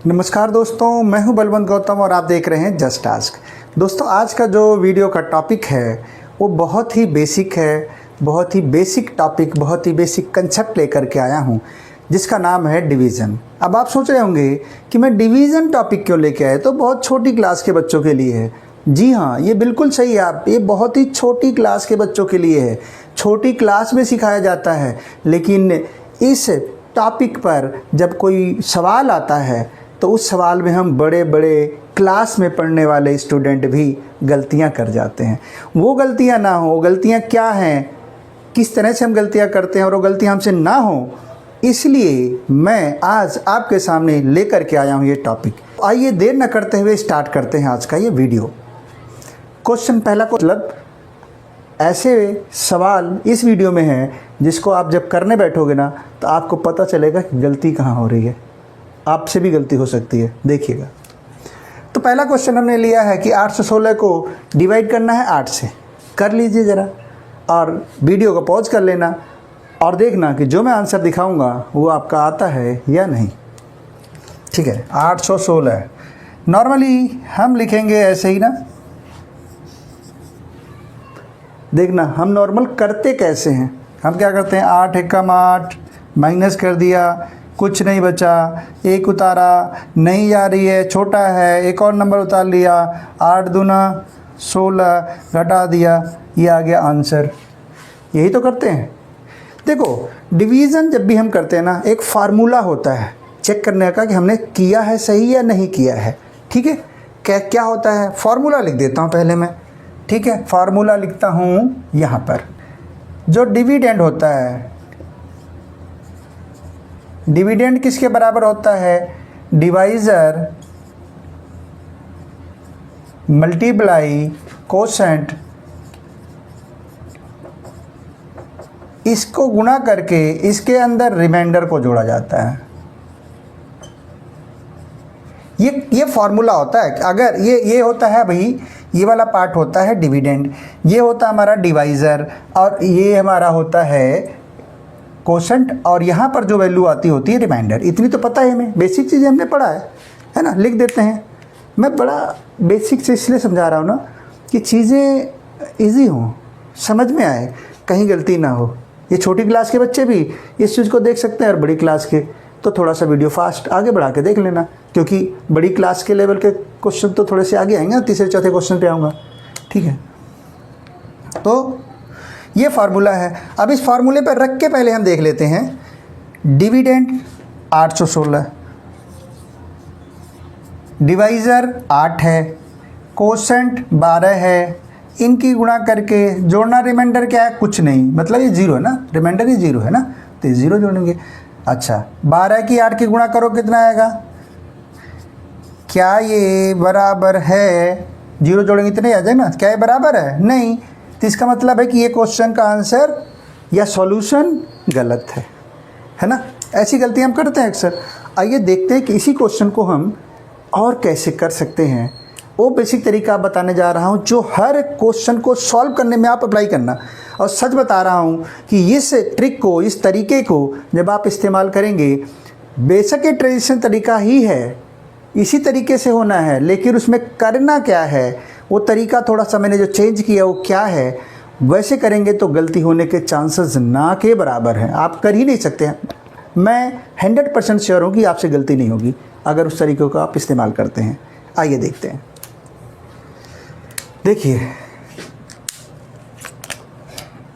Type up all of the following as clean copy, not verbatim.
नमस्कार दोस्तों, मैं हूं बलवंत गौतम और आप देख रहे हैं जस्ट आस्क। दोस्तों, आज का जो वीडियो का टॉपिक है वो बहुत ही बेसिक है, बहुत ही बेसिक टॉपिक, बहुत ही बेसिक कंसेप्ट लेकर के आया हूं, जिसका नाम है डिवीज़न। अब आप सोच रहे होंगे कि मैं डिवीज़न टॉपिक क्यों लेके आया, तो बहुत छोटी क्लास के बच्चों के लिए है। जी हाँ, ये बिल्कुल सही है आप, ये बहुत ही छोटी क्लास के बच्चों के लिए है, छोटी क्लास में सिखाया जाता है। लेकिन इस टॉपिक पर जब कोई सवाल आता है तो उस सवाल में हम बड़े बड़े क्लास में पढ़ने वाले स्टूडेंट भी गलतियां कर जाते हैं। वो गलतियां ना हो, गलतियां क्या हैं, किस तरह से हम गलतियां करते हैं और वो गलतियां हमसे ना हो, इसलिए मैं आज आपके सामने लेकर के आया हूं ये टॉपिक। आइए देर न करते हुए स्टार्ट करते हैं आज का ये वीडियो। क्वेश्चन पहला मतलब ऐसे सवाल इस वीडियो में है जिसको आप जब करने बैठोगे ना तो आपको पता चलेगा कि गलती कहाँ हो रही है। आपसे भी गलती हो सकती है, देखिएगा। तो पहला क्वेश्चन हमने लिया है कि 816 को डिवाइड करना है 8 से। कर लीजिए ज़रा और वीडियो को पॉज कर लेना और देखना कि जो मैं आंसर दिखाऊंगा वो आपका आता है या नहीं। ठीक है, 816 नॉर्मली हम लिखेंगे ऐसे ही ना। देखना हम नॉर्मल करते कैसे हैं। हम क्या करते हैं, 8 एकम 8 माइनस कर दिया, कुछ नहीं बचा, एक उतारा, नहीं जा रही है, छोटा है, एक और नंबर उतार लिया, 8 दूना 16 घटा दिया, ये आ गया आंसर। यही तो करते हैं। देखो, डिवीज़न जब भी हम करते हैं ना, एक फार्मूला होता है चेक करने का कि हमने किया है सही या नहीं किया है। ठीक है, क्या होता है, फार्मूला लिख देता हूँ पहले मैं। ठीक है, फार्मूला लिखता हूँ यहाँ पर। जो डिविडेंड होता है, डिविडेंड किसके बराबर होता है, डिवाइज़र मल्टीप्लाई कोसेंट, इसको गुणा करके इसके अंदर रिमाइंडर को जोड़ा जाता है। ये फॉर्मूला होता है। अगर ये होता है भाई, ये वाला पार्ट होता है डिविडेंड, ये होता है हमारा डिवाइज़र और ये हमारा होता है कोसेंट, और यहाँ पर जो वैल्यू आती होती है रिमाइंडर। इतनी तो पता है हमें, बेसिक चीज़ें हमने पढ़ा है ना। लिख देते हैं। मैं बड़ा बेसिक से इसलिए समझा रहा हूँ ना कि चीज़ें इजी हों, समझ में आए, कहीं गलती ना हो। ये छोटी क्लास के बच्चे भी इस चीज़ को देख सकते हैं और बड़ी क्लास के तो थोड़ा सा वीडियो फास्ट आगे बढ़ा के देख लेना, क्योंकि बड़ी क्लास के लेवल के क्वेश्चन तो थोड़े से आगे आएंगे। तीसरे चौथे क्वेश्चन पे आऊँगा। ठीक है, तो ये फार्मूला है। अब इस फार्मूले पर रख के पहले हम देख लेते हैं। डिविडेंड 816, डिवाइज़र 8 है, कोसेंट 12 है, इनकी गुणा करके जोड़ना, रिमाइंडर क्या है, कुछ नहीं, मतलब ये 0 है ना, रिमाइंडर ही 0 है ना, तो ये 0 जोड़ेंगे। अच्छा, 12 की 8 की गुणा करो, कितना आएगा, क्या ये बराबर है, 0 जोड़ेंगे इतने आ जाए ना, क्या ये बराबर है, नहीं, तो इसका मतलब है कि ये क्वेश्चन का आंसर या सॉल्यूशन गलत है ना। ऐसी गलती हम करते हैं अक्सर। आइए देखते हैं कि इसी क्वेश्चन को हम और कैसे कर सकते हैं। वो बेसिक तरीका बताने जा रहा हूँ जो हर क्वेश्चन को सॉल्व करने में आप अप्लाई करना। और सच बता रहा हूँ कि इस ट्रिक को, इस तरीके को जब आप इस्तेमाल करेंगे, बेशक ये ट्रेडिशनल तरीका ही है, इसी तरीके से होना है, लेकिन उसमें करना क्या है, वो तरीका थोड़ा सा मैंने जो चेंज किया वो क्या है, वैसे करेंगे तो गलती होने के चांसेस ना के बराबर हैं। आप कर ही नहीं सकते हैं। मैं 100% श्योर हूँ कि आपसे गलती नहीं होगी अगर उस तरीके को आप इस्तेमाल करते हैं। आइए देखते हैं। देखिए,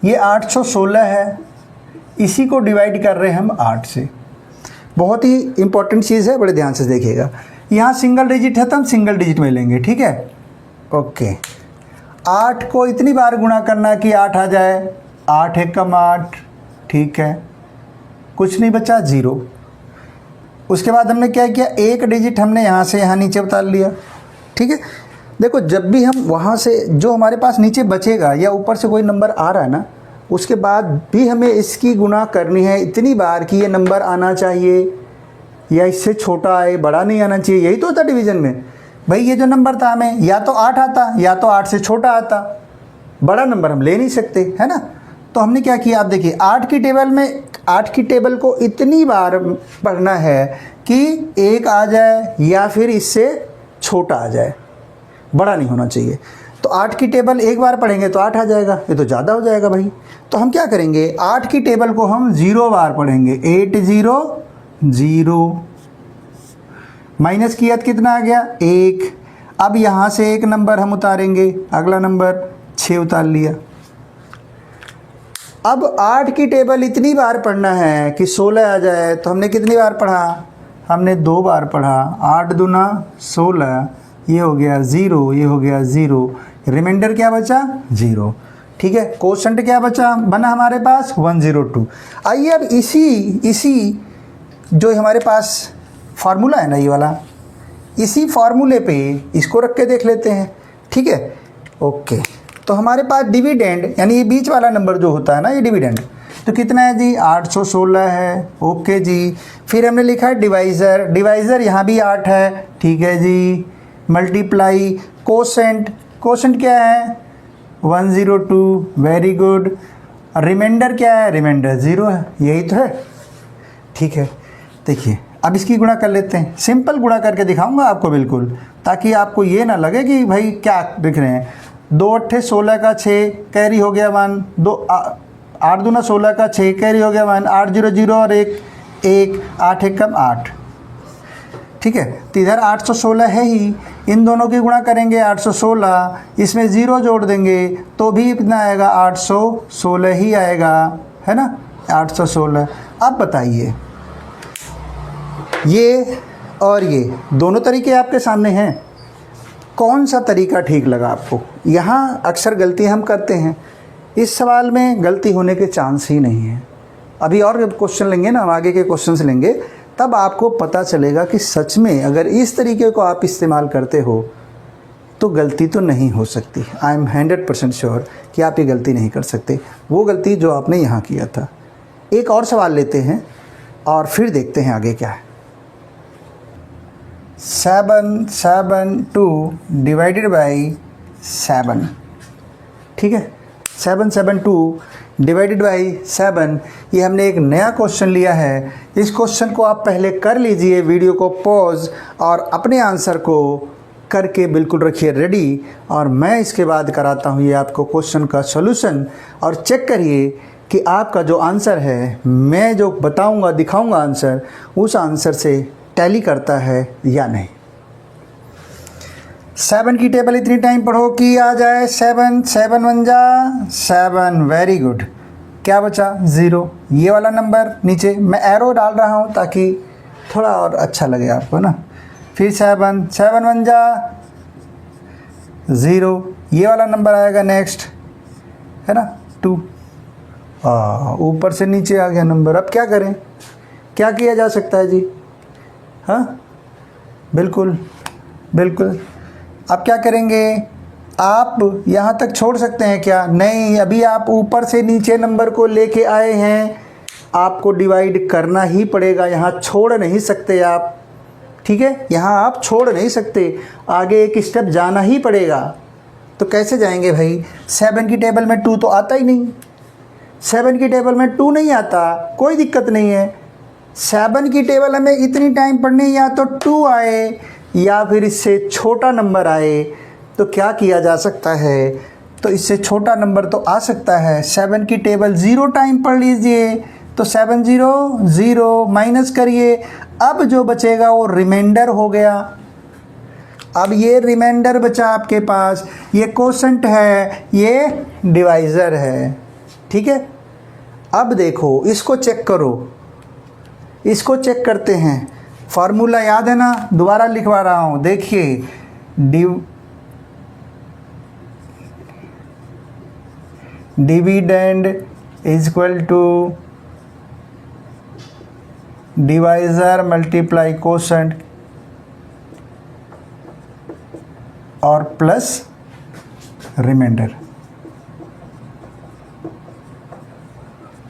ये 816 है, इसी को डिवाइड कर रहे हैं हम 8 से। बहुत ही इंपॉर्टेंट चीज़ है, बड़े ध्यान से देखिएगा। यहाँ सिंगल डिजिट है तो हम सिंगल डिजिट में लेंगे। ठीक है, ओके। 8 को इतनी बार गुणा करना कि 8 आ जाए, 8 एकम 8, ठीक है, कुछ नहीं बचा, 0। उसके बाद हमने क्या किया, एक डिजिट हमने यहाँ से यहाँ नीचे उतार लिया। ठीक है, देखो, जब भी हम वहाँ से जो हमारे पास नीचे बचेगा या ऊपर से कोई नंबर आ रहा है ना, उसके बाद भी हमें इसकी गुणा करनी है इतनी बार कि ये नंबर आना चाहिए या इससे छोटा आए, बड़ा नहीं आना चाहिए। यही तो होता डिवीज़न में भाई। ये जो नंबर था हमें या तो 8 आता या तो 8 से छोटा आता, बड़ा नंबर हम ले नहीं सकते, है ना। तो हमने क्या किया, आप देखिए 8 की टेबल में 8 की टेबल को इतनी बार पढ़ना है कि 1 आ जाए या फिर इससे छोटा आ जाए, बड़ा नहीं होना चाहिए। तो 8 की टेबल एक बार पढ़ेंगे तो 8 आ जाएगा, ये तो ज़्यादा हो जाएगा भाई। तो हम क्या करेंगे, 8 की टेबल को हम 0 बार पढ़ेंगे, 8 0 0, माइनस किया तो कितना आ गया 1। अब यहाँ से एक नंबर हम उतारेंगे, अगला नंबर 6 उतार लिया। अब 8 की टेबल इतनी बार पढ़ना है कि 16 आ जाए, तो हमने कितनी बार पढ़ा, हमने 2 बार पढ़ा। 8 दूना 16, ये हो गया 0, ये हो गया 0, रिमाइंडर क्या बचा 0। ठीक है, कोशेंट क्या बचा बना हमारे पास 102। आइए अब इसी जो हमारे पास फार्मूला है ना ये वाला, इसी फार्मूले पे इसको रख के देख लेते हैं। ठीक है, ओके। तो हमारे पास डिविडेंड यानी ये बीच वाला नंबर जो होता है ना, ये डिविडेंड तो कितना है जी 816 है। ओके जी, फिर हमने लिखा है डिवाइज़र यहाँ भी 8 है। ठीक है जी, मल्टीप्लाई कोसेंट क्या है 102, वेरी गुड। रिमाइंडर क्या है, रिमाइंडर 0 है, यही तो है। ठीक है, देखिए अब इसकी गुणा कर लेते हैं, सिंपल गुणा करके दिखाऊंगा आपको बिल्कुल, ताकि आपको ये ना लगे कि भाई क्या लिख रहे हैं। 2 8 16 का 6 कैरी हो गया 1, 8 दूना 16 का 6 कैरी हो गया 1, 8 0 0 और 1 1, 8 1 कम 8। ठीक है, तो इधर 816 है ही, इन दोनों की गुणा करेंगे 816, इसमें 0 जोड़ देंगे तो भी कितना आएगा 816 ही आएगा, है ना 816। अब बताइए ये और ये दोनों तरीके आपके सामने हैं, कौन सा तरीका ठीक लगा आपको। यहाँ अक्सर गलती हम करते हैं, इस सवाल में गलती होने के चांस ही नहीं है। अभी और क्वेश्चन लेंगे ना, हम आगे के क्वेश्चंस लेंगे, तब आपको पता चलेगा कि सच में अगर इस तरीके को आप इस्तेमाल करते हो तो गलती तो नहीं हो सकती। आई एम 100% श्योर कि आप ये गलती नहीं कर सकते, वो गलती जो आपने यहाँ किया था। एक और सवाल लेते हैं और फिर देखते हैं आगे क्या है। 772 डिवाइडेड बाई 7। ठीक है, 772 डिवाइडेड बाई 7, ये हमने एक नया क्वेश्चन लिया है। इस क्वेश्चन को आप पहले कर लीजिए, वीडियो को पॉज और अपने आंसर को करके बिल्कुल रखिए रेडी, और मैं इसके बाद कराता हूँ ये आपको क्वेश्चन का सॉल्यूशन। और चेक करिए कि आपका जो आंसर है, मैं जो बताऊँगा दिखाऊँगा आंसर, उस आंसर से टैली करता है या नहीं। 7 की टेबल इतनी टाइम पढ़ो कि आ जाए 7, 7 1 जा 7, वेरी गुड। क्या बचा 0, ये वाला नंबर नीचे मैं एरो डाल रहा हूँ ताकि थोड़ा और अच्छा लगे आपको ना। फिर 7, 7 1 जा 0, ये वाला नंबर आएगा नेक्स्ट, है ना 2। ऊपर से नीचे आ गया नंबर। अब क्या करें, क्या किया जा सकता है जी, हाँ बिल्कुल बिल्कुल। अब क्या करेंगे, आप यहाँ तक छोड़ सकते हैं क्या, नहीं, अभी आप ऊपर से नीचे नंबर को लेके आए हैं, आपको डिवाइड करना ही पड़ेगा, यहाँ छोड़ नहीं सकते आप। ठीक है, यहाँ आप छोड़ नहीं सकते, आगे एक स्टेप जाना ही पड़ेगा। तो कैसे जाएंगे भाई, 7 की टेबल में 2 तो आता ही नहीं, 7 की टेबल में 2 नहीं आता, कोई दिक्कत नहीं है। 7 की टेबल हमें इतनी टाइम पढ़नी, या तो 2 आए या फिर इससे छोटा नंबर आए। तो क्या किया जा सकता है, तो इससे छोटा नंबर तो आ सकता है। 7 की टेबल 0 टाइम पढ़ लीजिए, तो 7 0 0 माइनस करिए, अब जो बचेगा वो रिमाइंडर हो गया। अब ये रिमाइंडर बचा आपके पास, ये कोसेंट है, ये डिवाइज़र है। ठीक है, अब देखो इसको चेक करो, इसको चेक करते हैं। फार्मूला याद है ना, दोबारा लिखवा रहा हूँ, देखिए dividend is equal to divisor multiply quotient और प्लस रिमाइंडर।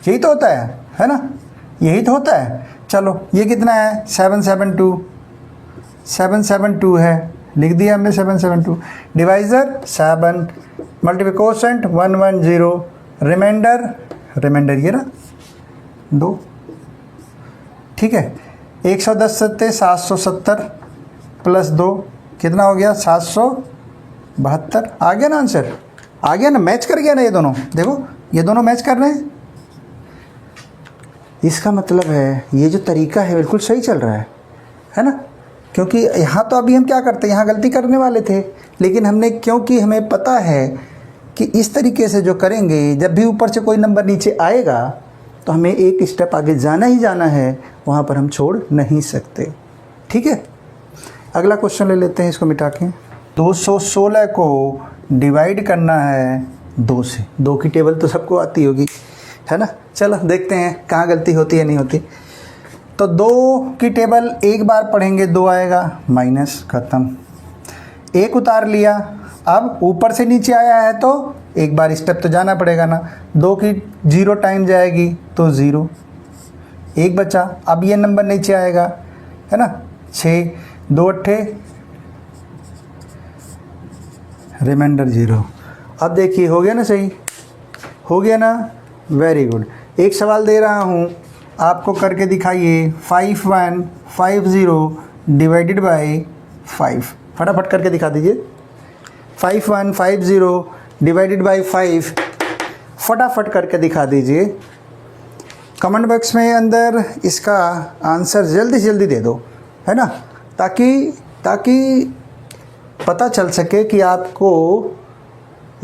यही तो होता है ना, यही तो होता है। चलो ये कितना है 772 है, लिख दिया हमने 772। डिवाइज़र 7, मल्टीप्लाई कोसेंट 110, रिमाइंडर ये ना 2। ठीक है। 110 सत्ते 770 प्लस 2 कितना हो गया 772। आ गया ना आंसर, आ गया ना, मैच कर गया ना ये दोनों। देखो ये दोनों मैच कर रहे हैं। इसका मतलब है ये जो तरीका है बिल्कुल सही चल रहा है ना। क्योंकि यहाँ तो अभी हम क्या करते हैं, यहाँ गलती करने वाले थे, लेकिन हमने, क्योंकि हमें पता है कि इस तरीके से जो करेंगे, जब भी ऊपर से कोई नंबर नीचे आएगा तो हमें एक स्टेप आगे जाना ही जाना है, वहाँ पर हम छोड़ नहीं सकते। ठीक है, अगला क्वेश्चन ले लेते हैं इसको मिटा के। 216 को डिवाइड करना है 2 से। 2 की टेबल तो सबको आती होगी, है ना। चलो देखते हैं कहाँ गलती होती है नहीं होती। तो 2 की टेबल एक बार पढ़ेंगे 2 आएगा, माइनस, ख़त्म। 1 उतार लिया, अब ऊपर से नीचे आया है तो एक बार स्टेप तो जाना पड़ेगा ना। 2 की 0 टाइम जाएगी तो 0, 1 बचा। अब ये नंबर नीचे आएगा, है ना। 6, 2 अट्ठे, रिमाइंडर 0। अब देखिए हो गया ना, सही हो गया ना, वेरी गुड। एक सवाल दे रहा हूँ आपको, करके दिखाइए। 5150 डिवाइडेड बाई 5, फटाफट करके दिखा दीजिए। 5150 डिवाइडेड बाई 5, फटाफट करके दिखा दीजिए। कमेंट बॉक्स में अंदर इसका आंसर जल्दी से जल्दी दे दो, है ना, ताकि पता चल सके कि आपको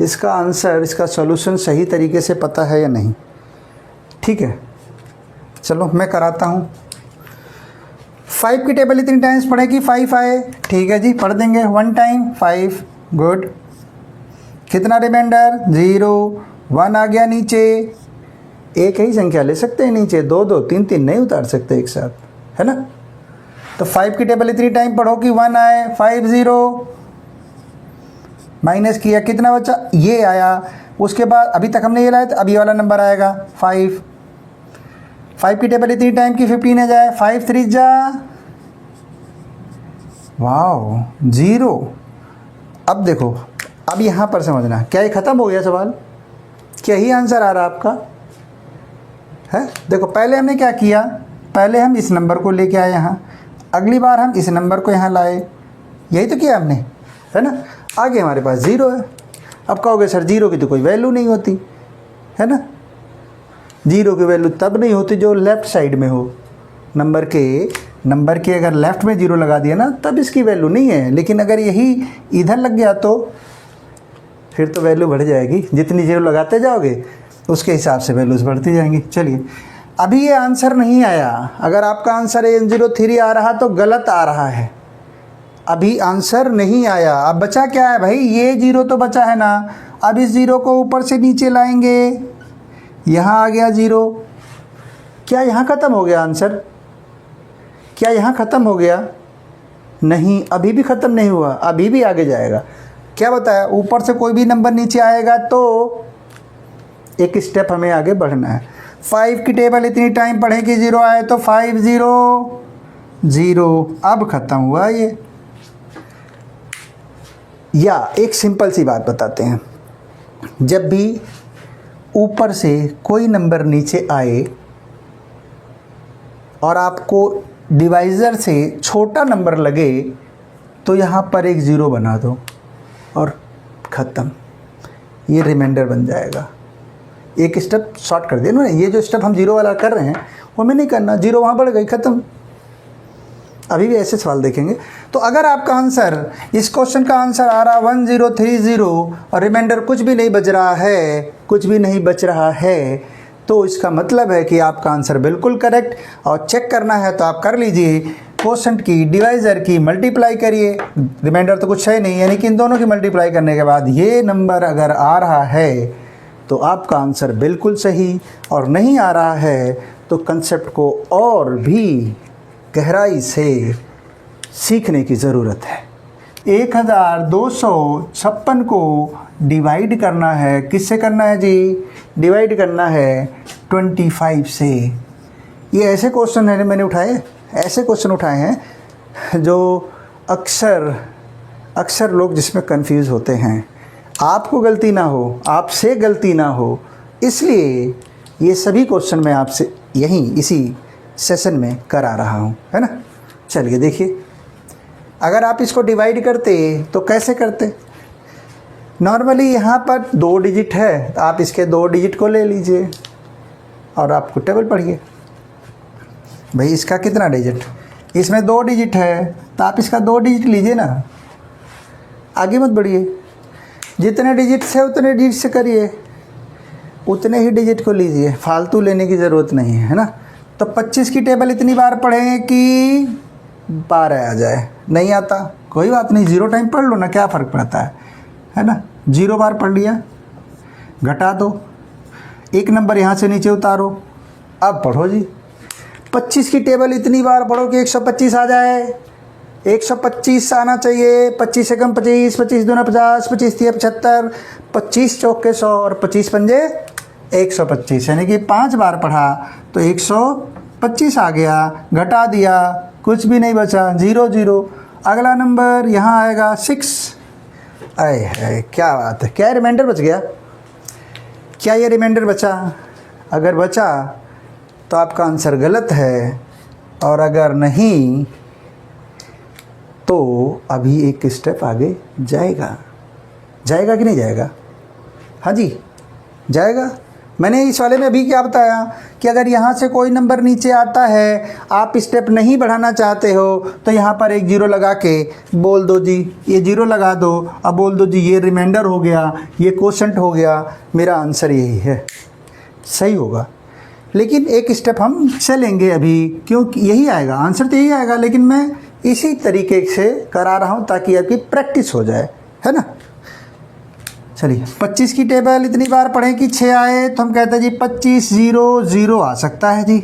इसका आंसर, इसका सॉल्यूशन सही तरीके से पता है या नहीं। ठीक है, चलो मैं कराता हूँ। 5 की टेबल इतनी टाइम्स पढ़ेगी, 5 आए, ठीक है जी, पढ़ देंगे 1 टाइम 5, गुड। कितना रिमाइंडर 0, 1 आ गया नीचे। एक ही संख्या ले सकते हैं नीचे, 2 2 3 3 नहीं उतार सकते एक साथ, है ना। तो 5 की टेबल इतनी टाइम पढ़ो कि 1 आए, 50 माइनस किया, कितना बचा, ये आया। उसके बाद अभी तक हमने ये लाया था, अब ये वाला नंबर आएगा 5। 5 की टेबल इतनी टाइम की 15 आ जाए, 5 3 जा, वाओ 0। अब देखो, अब यहाँ पर समझना, क्या ये ख़त्म हो गया सवाल, क्या ही आंसर आ रहा आपका है। देखो पहले हमने क्या किया, पहले हम इस नंबर को लेके आए यहाँ, अगली बार हम इस नंबर को यहाँ लाए, यही तो किया हमने, है ना। आगे हमारे पास 0 है। अब कहोगे सर 0 की तो कोई वैल्यू नहीं होती, है ना। 0 की वैल्यू तब नहीं होती जो लेफ़्ट साइड में हो, नंबर के अगर लेफ़्ट में 0 लगा दिया ना तब इसकी वैल्यू नहीं है। लेकिन अगर यही इधर लग गया तो फिर तो वैल्यू बढ़ जाएगी, जितनी 0 लगाते जाओगे उसके हिसाब से वैल्यूज़ बढ़ती जाएंगी। चलिए, अभी ये आंसर नहीं आया। अगर आपका आंसर N03 आ रहा तो गलत आ रहा है, अभी आंसर नहीं आया। अब बचा क्या है भाई, ये 0 तो बचा है ना। अब इस 0 को ऊपर से नीचे लाएंगे, यहाँ आ गया 0। क्या यहाँ ख़त्म हो गया आंसर, क्या यहाँ ख़त्म हो गया, नहीं, अभी भी ख़त्म नहीं हुआ, अभी भी आगे जाएगा। क्या बताया, ऊपर से कोई भी नंबर नीचे आएगा तो एक स्टेप हमें आगे बढ़ना है। 5 की टेबल इतनी टाइम पढ़ेगी, 0 आए तो 5 0 0, अब ख़त्म हुआ ये। या एक सिंपल सी बात बताते हैं, जब भी ऊपर से कोई नंबर नीचे आए और आपको डिवाइज़र से छोटा नंबर लगे तो यहाँ पर एक 0 बना दो और ख़त्म, ये रिमाइंडर बन जाएगा। एक स्टेप शॉर्ट कर दिया ना, ये जो स्टेप हम 0 वाला कर रहे हैं वो हमें नहीं करना, 0 वहाँ बढ़ गई, ख़त्म। अभी भी ऐसे सवाल देखेंगे। तो अगर आपका आंसर, इस क्वेश्चन का आंसर आ रहा 1030 और रिमाइंडर कुछ भी नहीं बच रहा है, कुछ भी नहीं बच रहा है, तो इसका मतलब है कि आपका आंसर बिल्कुल करेक्ट। और चेक करना है तो आप कर लीजिए, क्वोशंट की, डिवाइज़र की मल्टीप्लाई करिए, रिमाइंडर तो कुछ है नहीं, यानी कि इन दोनों की मल्टीप्लाई करने के बाद ये नंबर अगर आ रहा है तो आपका आंसर बिल्कुल सही, और नहीं आ रहा है तो कंसेप्ट को और भी गहराई से सीखने की ज़रूरत है। 1256 को डिवाइड करना है, किससे करना है जी, डिवाइड करना है 25 से। ये ऐसे क्वेश्चन है मैंने उठाए, ऐसे क्वेश्चन उठाए हैं जो अक्सर लोग जिसमें कंफ्यूज होते हैं। आपको गलती ना हो, आपसे गलती ना हो, इसलिए ये सभी क्वेश्चन मैं आपसे यहीं इसी सेशन में करा रहा हूँ, है ना। चलिए देखिए, अगर आप इसको डिवाइड करते तो कैसे करते। नॉर्मली यहाँ पर 2 डिजिट है तो आप इसके 2 डिजिट को ले लीजिए और आपको टेबल पढ़िए। भाई इसका कितना डिजिट, इसमें 2 डिजिट है तो आप इसका 2 डिजिट लीजिए ना, आगे मत बढ़िए। जितने डिजिट से उतने डिजिट से करिए, उतने ही डिजिट को लीजिए, फालतू लेने की ज़रूरत नहीं है ना। तो 25 की टेबल इतनी बार पढ़ें कि 12 आ जाए। नहीं आता कोई बात नहीं, 0 टाइम पढ़ लो ना, क्या फ़र्क पड़ता है ना। 0 बार पढ़ लिया, घटा दो, 1 नंबर यहाँ से नीचे उतारो, अब पढ़ो जी। 25 की टेबल इतनी बार पढ़ो कि 125 आ जाए। 125 आना चाहिए, 25 से कम 25, 25 दूना 50, 25 तिया 75, 25 चौके 100 और 25 पंजे 125, यानी कि 5 बार पढ़ा तो 125 आ गया। घटा दिया, कुछ भी नहीं बचा, 0 0। अगला नंबर यहाँ आएगा 6। अरे है, क्या बात है, क्या रिमाइंडर बच गया, क्या ये रिमाइंडर बचा। अगर बचा तो आपका आंसर गलत है, और अगर नहीं तो अभी एक स्टेप आगे जाएगा। जाएगा कि नहीं जाएगा? हाँ जी जाएगा। मैंने इस वाले में अभी क्या बताया कि अगर यहाँ से कोई नंबर नीचे आता है, आप स्टेप नहीं बढ़ाना चाहते हो, तो यहाँ पर एक 0 लगा के बोल दो जी, ये 0 लगा दो, अब बोल दो जी ये रिमाइंडर हो गया, ये क्वोशंट हो गया, मेरा आंसर यही है, सही होगा। लेकिन एक स्टेप हम चलेंगे अभी, क्योंकि यही आएगा आंसर, तो यही आएगा, लेकिन मैं इसी तरीके से करा रहा हूँ ताकि आपकी प्रैक्टिस हो जाए, है ना। चलिए 25 की टेबल इतनी बार पढ़ें कि 6 आए, तो हम कहते हैं जी 25 0 0 आ सकता है जी,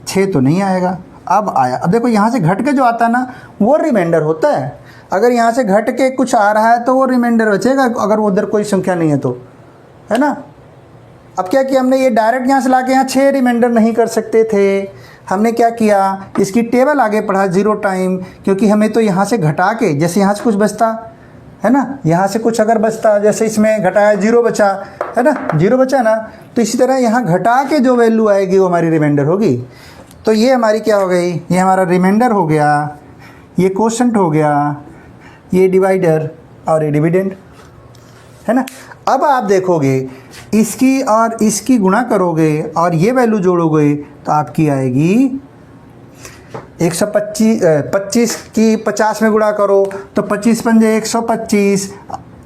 6 तो नहीं आएगा। अब आया, अब देखो यहाँ से घट के जो आता है ना वो रिमाइंडर होता है। अगर यहाँ से घट के कुछ आ रहा है तो वो रिमाइंडर बचेगा, अगर उधर कोई संख्या नहीं है तो, है ना। अब क्या किया हमने, ये डायरेक्ट यहाँ से ला के यहाँ 6 रिमाइंडर नहीं कर सकते थे। हमने क्या किया, इसकी टेबल आगे पढ़ा 0 टाइम, क्योंकि हमें तो यहाँ से घटा के, जैसे यहाँ से कुछ बचता है ना, यहाँ से कुछ अगर बचता, जैसे इसमें घटाया 0 बचा है ना, 0 बचा ना, तो इसी तरह यहाँ घटा के जो वैल्यू आएगी वो हमारी रिमाइंडर होगी। तो ये हमारी क्या हो गई, ये हमारा रिमाइंडर हो गया, ये क्वोशंट हो गया, ये डिवाइडर और ये डिविडेंड, है ना। अब आप देखोगे इसकी और इसकी गुणा करोगे और ये वैल्यू जोड़ोगे तो आपकी आएगी 125। 25 की 50 में गुणा करो तो 25 पंजे 125,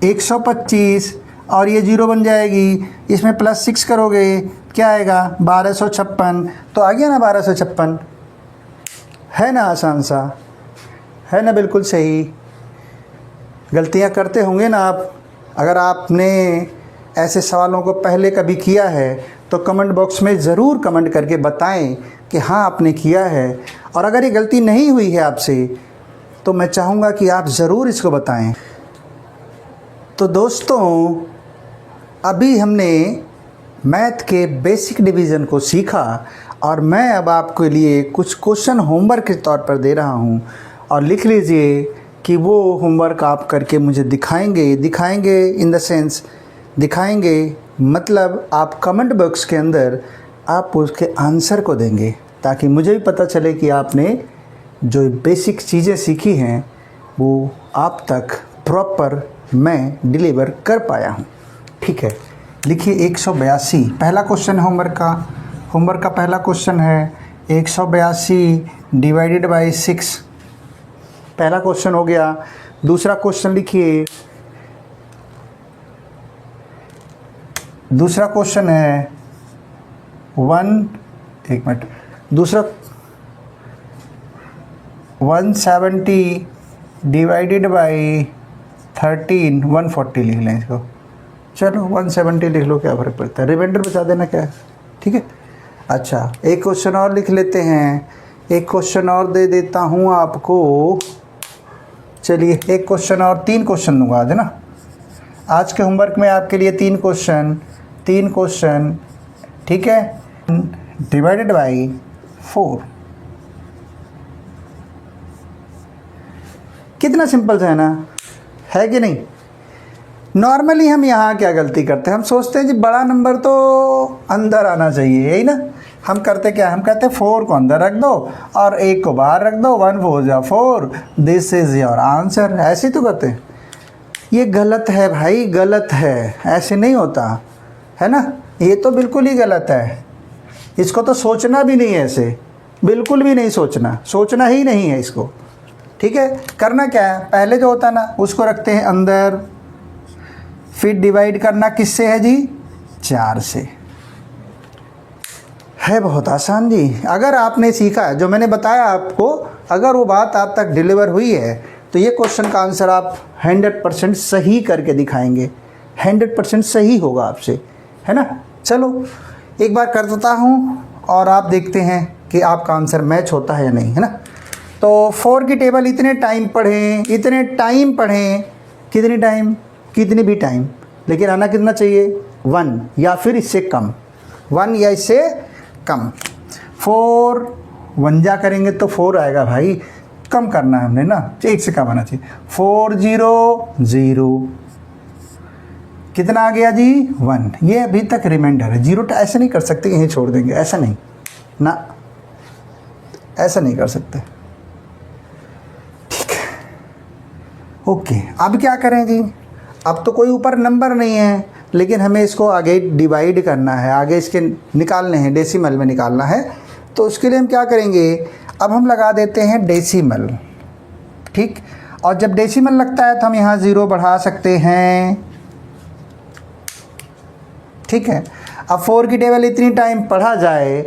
125 और ये 0 बन जाएगी। इसमें +6 करोगे क्या आएगा, 1256। तो आ गया ना 1256, है ना, आसान सा है ना, बिल्कुल सही। गलतियां करते होंगे ना आप, अगर आपने ऐसे सवालों को पहले कभी किया है तो कमेंट बॉक्स में ज़रूर कमेंट करके बताएं कि हाँ आपने किया है। और अगर ये गलती नहीं हुई है आपसे तो मैं चाहूँगा कि आप ज़रूर इसको बताएं। तो दोस्तों अभी हमने मैथ के बेसिक डिवीज़न को सीखा और मैं अब आपके लिए कुछ क्वेश्चन होमवर्क के तौर पर दे रहा हूँ, और लिख लीजिए कि वो होमवर्क आप करके मुझे दिखाएंगे इन द सेंस दिखाएंगे मतलब आप कमेंट बॉक्स के अंदर आप उसके आंसर को देंगे, ताकि मुझे भी पता चले कि आपने जो बेसिक चीज़ें सीखी हैं वो आप तक प्रॉपर मैं डिलीवर कर पाया हूँ। ठीक है, लिखिए 182 पहला क्वेश्चन होमवर्क का पहला क्वेश्चन है 182 डिवाइडेड बाई 6, पहला क्वेश्चन हो गया। दूसरा क्वेश्चन लिखिए, दूसरा क्वेश्चन है दूसरा 170 डिवाइडेड बाई 13, 140 लिख लें इसको। चलो 170 लिख लो, क्या फ़र्क पड़ता है, रिमाइंडर बचा देना क्या है, ठीक है। अच्छा एक क्वेश्चन और लिख लेते हैं, एक क्वेश्चन और दे देता हूँ आपको। चलिए एक क्वेश्चन और, 3 क्वेश्चन दूंगा आज ना। आज के होमवर्क में आपके लिए 3 क्वेश्चन, ठीक है, डिवाइडेड बाई 4। कितना सिंपल सा है ना, है कि नहीं। नॉर्मली हम यहाँ क्या गलती करते हैं, हम सोचते हैं जी बड़ा नंबर तो अंदर आना चाहिए, यही ना। हम करते क्या, हम कहते 4 को अंदर रख दो और 1 को बाहर रख दो, 1 4 जा 4, दिस इज़ योर आंसर। ऐसे ही तो करते हैं। ये गलत है भाई, गलत है, ऐसे नहीं होता है ना। ये तो बिल्कुल ही गलत है। इसको तो सोचना भी नहीं है, ऐसे बिल्कुल भी नहीं सोचना, सोचना ही नहीं है इसको। ठीक है, करना क्या है, पहले जो होता है ना उसको रखते हैं अंदर, फिर डिवाइड करना किससे है जी, 4 से। है बहुत आसान जी। अगर आपने सीखा जो मैंने बताया आपको, अगर वो बात आप तक डिलीवर हुई है तो ये क्वेश्चन का आंसर आप 100% सही करके दिखाएंगे, 100% सही होगा आपसे, है ना। चलो एक बार कर देता हूँ और आप देखते हैं कि आपका आंसर मैच होता है या नहीं, है ना। तो 4 की टेबल इतने टाइम पढ़ें, इतने टाइम पढ़ें, कितने टाइम, कितने भी टाइम, लेकिन आना कितना चाहिए, 1 या फिर इससे कम, 1 या इससे कम। 4 1 जा करेंगे तो 4 आएगा भाई, कम करना है हमने ना, 1 से कम आना चाहिए। 4 0 0, कितना आ गया जी, 1। ये अभी तक रिमाइंडर है, 0 ऐसे नहीं कर सकते, यहीं छोड़ देंगे, ऐसा नहीं ना, ऐसा नहीं कर सकते। ठीक है, ओके। अब क्या करें जी, अब तो कोई ऊपर नंबर नहीं है, लेकिन हमें इसको आगे डिवाइड करना है, आगे इसके निकालने हैं, डेसिमल में निकालना है। तो उसके लिए हम क्या करेंगे, अब हम लगा देते हैं डेसिमल। ठीक, और जब डेसिमल लगता है तो हम यहाँ 0 बढ़ा सकते हैं। ठीक है, अब 4 की टेबल इतनी टाइम पढ़ा जाए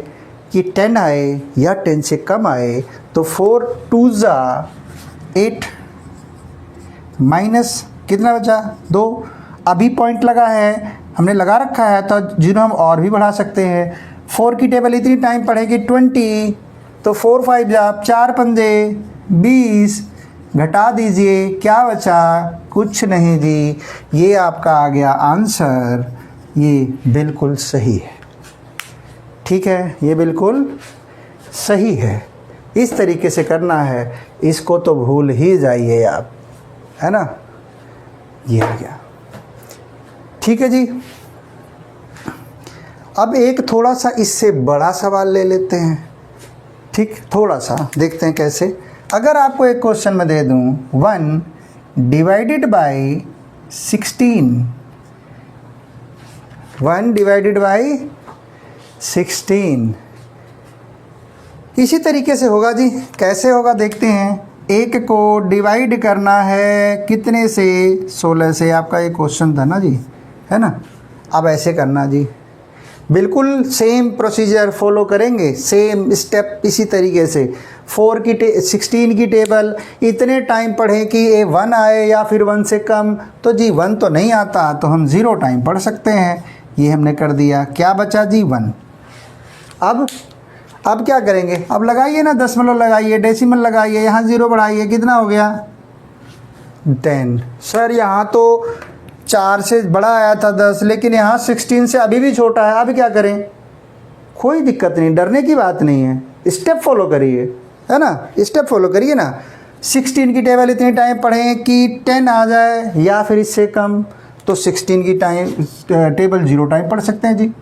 कि 10 आए या 10 से कम आए, तो 4 2 जा 8 माइनस कितना बचा, 2। अभी पॉइंट लगा है, हमने लगा रखा है, तो 0 हम और भी बढ़ा सकते हैं। 4 की टेबल इतनी टाइम पढ़ेगी 20, तो 4 5 जा 4 पंजे 20, घटा दीजिए, क्या बचा, कुछ नहीं जी। ये आपका आ गया आंसर, ये बिल्कुल सही है। ठीक है, ये बिल्कुल सही है। इस तरीके से करना है, इसको तो भूल ही जाइए आप, है ना। ये आ गया, ठीक है जी। अब एक थोड़ा सा इससे बड़ा सवाल ले लेते हैं। ठीक, थोड़ा सा देखते हैं कैसे। अगर आपको एक क्वेश्चन में दे दूं 1 डिवाइडेड बाई 16, 1 डिवाइडेड बाई 16, इसी तरीके से होगा जी। कैसे होगा देखते हैं। एक को डिवाइड करना है कितने से, 16 से, आपका एक क्वेश्चन था ना जी, है ना। अब ऐसे करना जी, बिल्कुल सेम प्रोसीजर फॉलो करेंगे, सेम स्टेप इसी तरीके से। 16 की टेबल इतने टाइम पढ़ें कि ये 1 आए या फिर 1 से कम, तो जी 1 तो नहीं आता, तो हम 0 टाइम पढ़ सकते हैं। ये हमने कर दिया, क्या बचा जी 1। अब क्या करेंगे, अब लगाइए ना, दशमलव लगाइए, डेसिमल लगाइए, यहाँ 0 बढ़ाइए, कितना हो गया 10। सर यहाँ तो 4 से बड़ा आया था 10, लेकिन यहाँ 16 से अभी भी छोटा है, अब क्या करें। कोई दिक्कत नहीं, डरने की बात नहीं है, स्टेप फॉलो करिए, है ना, स्टेप फॉलो करिए ना। 16 की टेबल इतनी टाइम पढ़ें कि 10 आ जाए या फिर इससे कम, तो 16 की टेबल 0 टाइम पढ़ सकते हैं जी,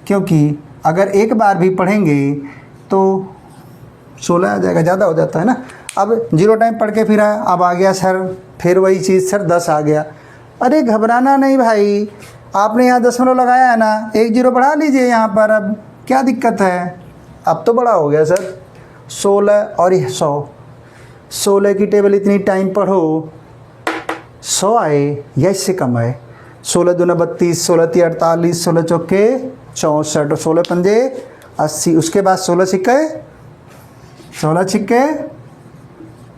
क्योंकि अगर एक बार भी पढ़ेंगे तो 16 आ जाएगा, ज़्यादा हो जाता है ना। अब 0 टाइम पढ़ के फिर अब आ गया सर, फिर वही चीज़ सर 10 आ गया। अरे घबराना नहीं भाई, आपने यहाँ दशमलव लगाया है ना, 1 0 बढ़ा लीजिए यहाँ पर, अब क्या दिक्कत है। अब तो बड़ा हो गया सर, 16 और 100, 16 की टेबल इतनी टाइम पढ़ो, 100 आए या इससे कम आए। 16 दूना 32, 16 ती 48, 16 चौके 64, 16 पंजे 80, उसके बाद 16 छिक्के।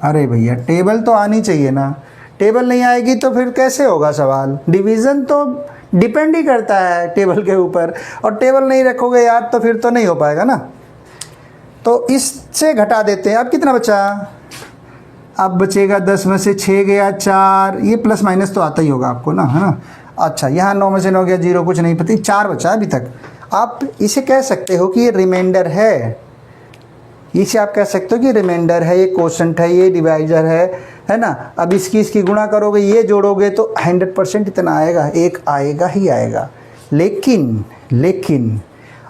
अरे भैया टेबल तो आनी चाहिए ना, टेबल नहीं आएगी तो फिर कैसे होगा सवाल। डिवीज़न तो डिपेंड ही करता है टेबल के ऊपर, और टेबल नहीं रखोगे यार तो फिर तो नहीं हो पाएगा ना। तो इससे घटा देते हैं। अब कितना बचा, अब बचेगा 10 में से 6 गया 4, ये प्लस माइनस तो आता ही होगा आपको ना, है ना। अच्छा, यहाँ 9 में से 9 गया 0, कुछ नहीं पता, 4 बचा अभी तक। आप इसे कह सकते हो कि ये रिमाइंडर है, इसे आप कह सकते हो कि रिमाइंडर है, ये कोशेंट है, ये डिवाइजर है ना। अब इसकी गुणा करोगे, ये जोड़ोगे तो 100% इतना आएगा, एक आएगा ही आएगा। लेकिन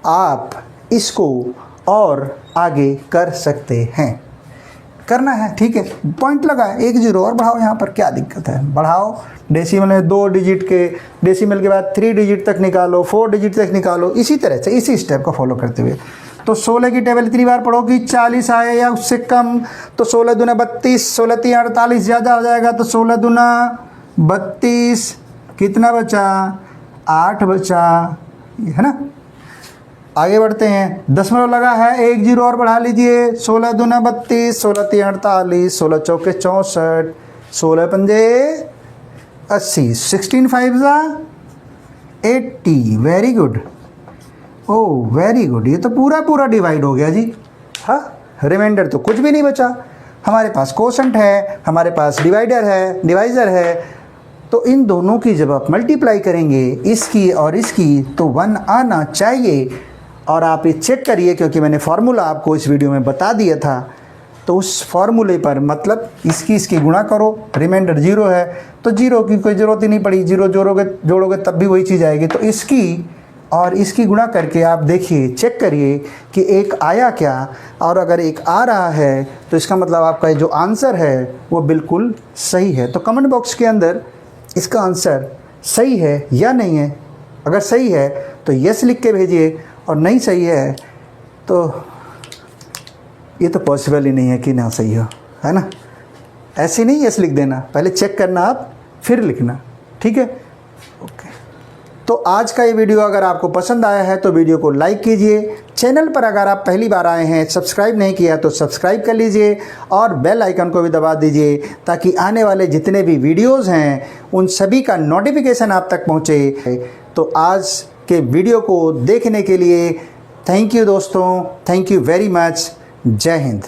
आप इसको और आगे कर सकते हैं। करना है, ठीक है, पॉइंट लगा है, 1 0 और बढ़ाओ, यहाँ पर क्या दिक्कत है, बढ़ाओ। डेसिमल में 2 डिजिट के, डेसिमल के बाद 3 डिजिट तक निकालो, 4 डिजिट तक निकालो, इसी तरह से इसी स्टेप को फॉलो करते हुए। तो 16 की टेबल कितनी बार पढ़ोगी, 40 आए या उससे कम, तो 16 दूना 32, 16 3 48, ज़्यादा हो जाएगा, तो 16 दूना 32, कितना बचा, 8 बचा, है ना। आगे बढ़ते हैं, दशमलव लगा है, 1 0 और बढ़ा लीजिए, 16 दूना 32, 16 3 48, 16 चौके 64, 16 पंजे 80, 16 5 80, very good, oh very good. ये तो पूरा डिवाइड हो गया जी। हाँ, रिमाइंडर तो कुछ भी नहीं बचा। हमारे पास कोशेंट है, हमारे पास डिवाइडर है, डिवाइज़र है, तो इन दोनों की जब आप मल्टीप्लाई करेंगे, इसकी और इसकी, तो 1 आना चाहिए। और आप ये चेक करिए, क्योंकि मैंने फार्मूला आपको इस वीडियो में बता दिया था, तो उस फार्मूले पर मतलब इसकी गुणा करो, रिमाइंडर 0 है तो 0 की कोई ज़रूरत ही नहीं पड़ी, 0 जोड़ोगे तब भी वही चीज़ आएगी। तो इसकी और इसकी गुणा करके आप देखिए, चेक करिए कि एक आया क्या, और अगर एक आ रहा है तो इसका मतलब आपका जो आंसर है वो बिल्कुल सही है। तो कमेंट बॉक्स के अंदर इसका आंसर सही है या नहीं है, अगर सही है तो यस लिख के भेजिए, और नहीं सही है तो ये तो पॉसिबल ही नहीं है कि ना सही हो, है ना। ऐसे नहीं यस लिख देना, पहले चेक करना आप, फिर लिखना, ठीक है, ओके। तो आज का ये वीडियो अगर आपको पसंद आया है तो वीडियो को लाइक कीजिए। चैनल पर अगर आप पहली बार आए हैं, सब्सक्राइब नहीं किया तो सब्सक्राइब कर लीजिए, और बेल आइकन को भी दबा दीजिए, ताकि आने वाले जितने भी वीडियोज़ हैं उन सभी का नोटिफिकेशन आप तक पहुँचे। तो आज के वीडियो को देखने के लिए थैंक यू दोस्तों, थैंक यू वेरी मच, जय हिंद।